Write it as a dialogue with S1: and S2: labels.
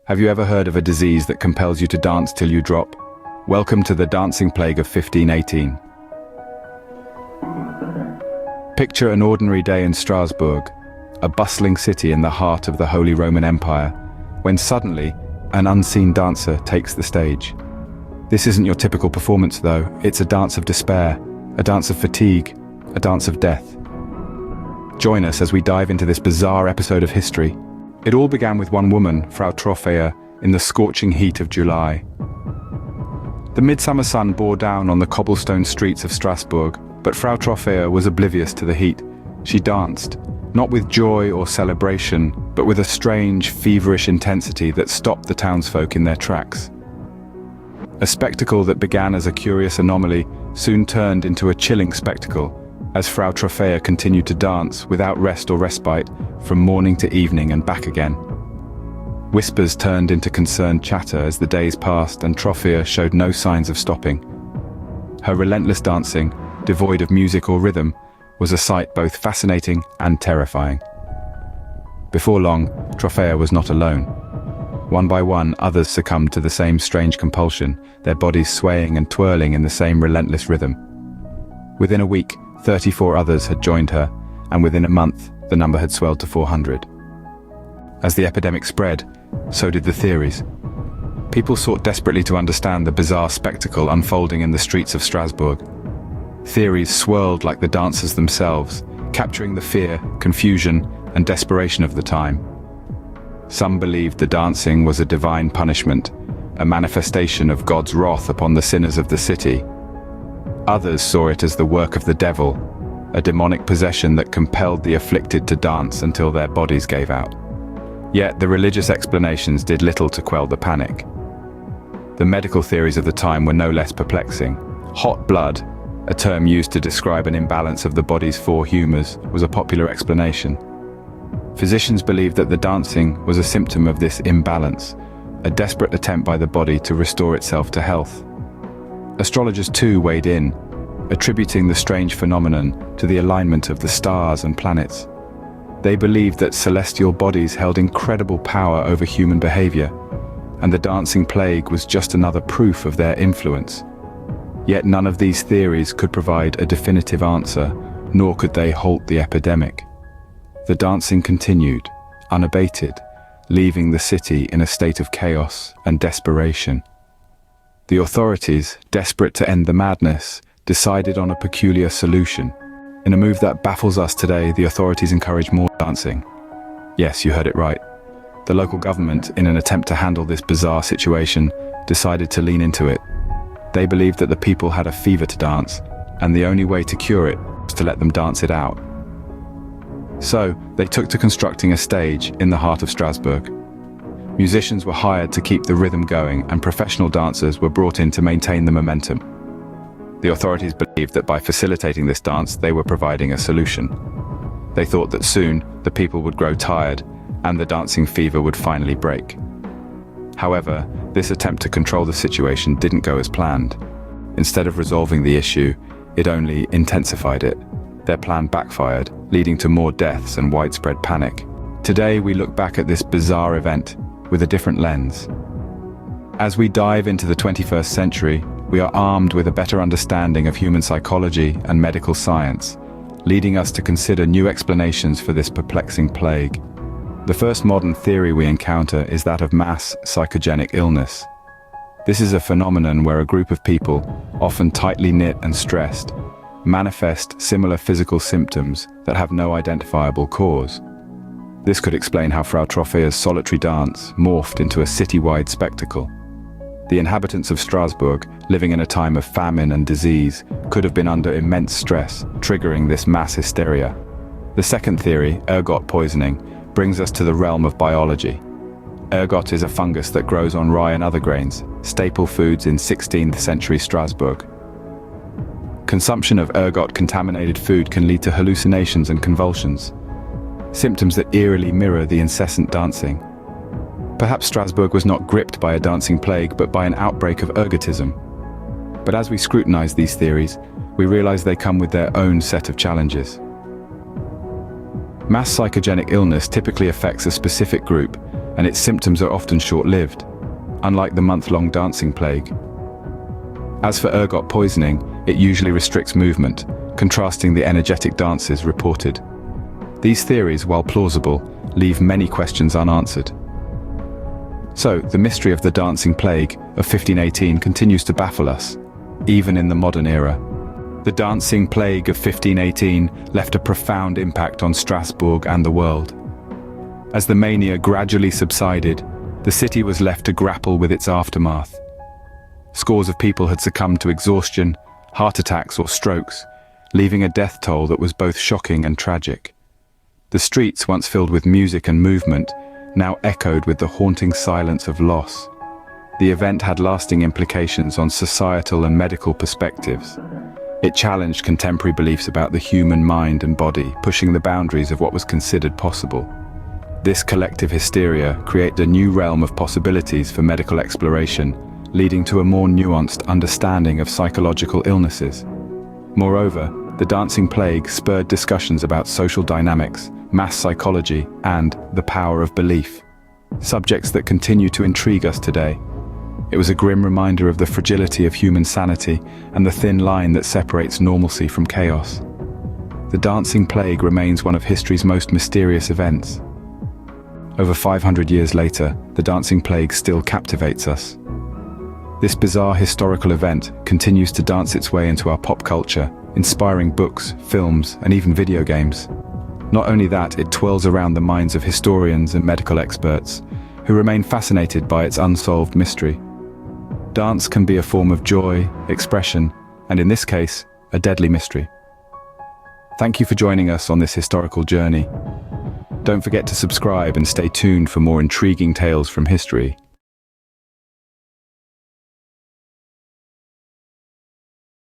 S1: Have you ever heard of a disease that compels you to dance till you drop? Welcome to the dancing plague of 1518. Picture an ordinary day in Strasbourg, a bustling city in the heart of the Holy Roman Empire, when suddenly an unseen dancer takes the stage. This isn't your typical performance though, it's a dance of despair, a dance of fatigue, a dance of death. Join us as we dive into this bizarre episode of history. It all began with one woman, Frau Troffea, in the scorching heat of July. The midsummer sun bore down on the cobblestone streets of Strasbourg, but Frau Troffea was oblivious to the heat. She danced, not with joy or celebration, but with a strange, feverish intensity that stopped the townsfolk in their tracks. A spectacle that began as a curious anomaly soon turned into a chilling spectacle, as Frau Troffea continued to dance without rest or respite from morning to evening and back again. Whispers turned into concerned chatter as the days passed and Troffea showed no signs of stopping. Her relentless dancing, devoid of music or rhythm, was a sight both fascinating and terrifying. Before long, Troffea was not alone. One by one, others succumbed to the same strange compulsion, their bodies swaying and twirling in the same relentless rhythm. Within a week, 34 others had joined her, and within a month, the number had swelled to 400. As the epidemic spread, so did the theories. People sought desperately to understand the bizarre spectacle unfolding in the streets of Strasbourg. Theories swirled like the dancers themselves, capturing the fear, confusion, and desperation of the time. Some believed the dancing was a divine punishment, a manifestation of God's wrath upon the sinners of the city. Others saw it as the work of the devil, a demonic possession that compelled the afflicted to dance until their bodies gave out. Yet the religious explanations did little to quell the panic. The medical theories of the time were no less perplexing. Hot blood, a term used to describe an imbalance of the body's four humors, was a popular explanation. Physicians believed that the dancing was a symptom of this imbalance, a desperate attempt by the body to restore itself to health. Astrologers too weighed in, attributing the strange phenomenon to the alignment of the stars and planets. They believed that celestial bodies held incredible power over human behavior, and the dancing plague was just another proof of their influence. Yet none of these theories could provide a definitive answer, nor could they halt the epidemic. The dancing continued, unabated, leaving the city in a state of chaos and desperation. The authorities, desperate to end the madness, decided on a peculiar solution. In a move that baffles us today, the authorities encourage more dancing. Yes, you heard it right. The local government, in an attempt to handle this bizarre situation, decided to lean into it. They believed that the people had a fever to dance, and the only way to cure it was to let them dance it out. So, they took to constructing a stage in the heart of Strasbourg. Musicians were hired to keep the rhythm going, and professional dancers were brought in to maintain the momentum. The authorities believed that by facilitating this dance, they were providing a solution. They thought that soon, the people would grow tired, and the dancing fever would finally break. However, this attempt to control the situation didn't go as planned. Instead of resolving the issue, it only intensified it. Their plan backfired, leading to more deaths and widespread panic. Today, we look back at this bizarre event with a different lens. As we dive into the 21st century, we are armed with a better understanding of human psychology and medical science, leading us to consider new explanations for this perplexing plague. The first modern theory we encounter is that of mass psychogenic illness. This is a phenomenon where a group of people, often tightly knit and stressed, manifest similar physical symptoms that have no identifiable cause. This could explain how Frau Troffea's solitary dance morphed into a citywide spectacle. The inhabitants of Strasbourg, living in a time of famine and disease, could have been under immense stress, triggering this mass hysteria. The second theory, ergot poisoning, brings us to the realm of biology. Ergot is a fungus that grows on rye and other grains, staple foods in 16th century Strasbourg. Consumption of ergot-contaminated food can lead to hallucinations and convulsions, symptoms that eerily mirror the incessant dancing. Perhaps Strasbourg was not gripped by a dancing plague, but by an outbreak of ergotism. But as we scrutinize these theories, we realize they come with their own set of challenges. Mass psychogenic illness typically affects a specific group, and its symptoms are often short-lived, unlike the month-long dancing plague. As for ergot poisoning, it usually restricts movement, contrasting the energetic dances reported. These theories, while plausible, leave many questions unanswered. So, the mystery of the dancing plague of 1518 continues to baffle us, even in the modern era. The dancing plague of 1518 left a profound impact on Strasbourg and the world. As the mania gradually subsided, the city was left to grapple with its aftermath. Scores of people had succumbed to exhaustion, heart attacks or strokes, leaving a death toll that was both shocking and tragic. The streets, once filled with music and movement, now echoed with the haunting silence of loss. The event had lasting implications on societal and medical perspectives. It challenged contemporary beliefs about the human mind and body, pushing the boundaries of what was considered possible. This collective hysteria created a new realm of possibilities for medical exploration, leading to a more nuanced understanding of psychological illnesses. Moreover, the dancing plague spurred discussions about social dynamics, mass psychology, and the power of belief, subjects that continue to intrigue us today. It was a grim reminder of the fragility of human sanity and the thin line that separates normalcy from chaos. The dancing plague remains one of history's most mysterious events. Over 500 years later, the dancing plague still captivates us. This bizarre historical event continues to dance its way into our pop culture, inspiring books, films, and even video games. Not only that, it twirls around the minds of historians and medical experts, who remain fascinated by its unsolved mystery. Dance can be a form of joy, expression, and in this case, a deadly mystery. Thank you for joining us on this historical journey. Don't forget to subscribe and stay tuned for more intriguing tales from history.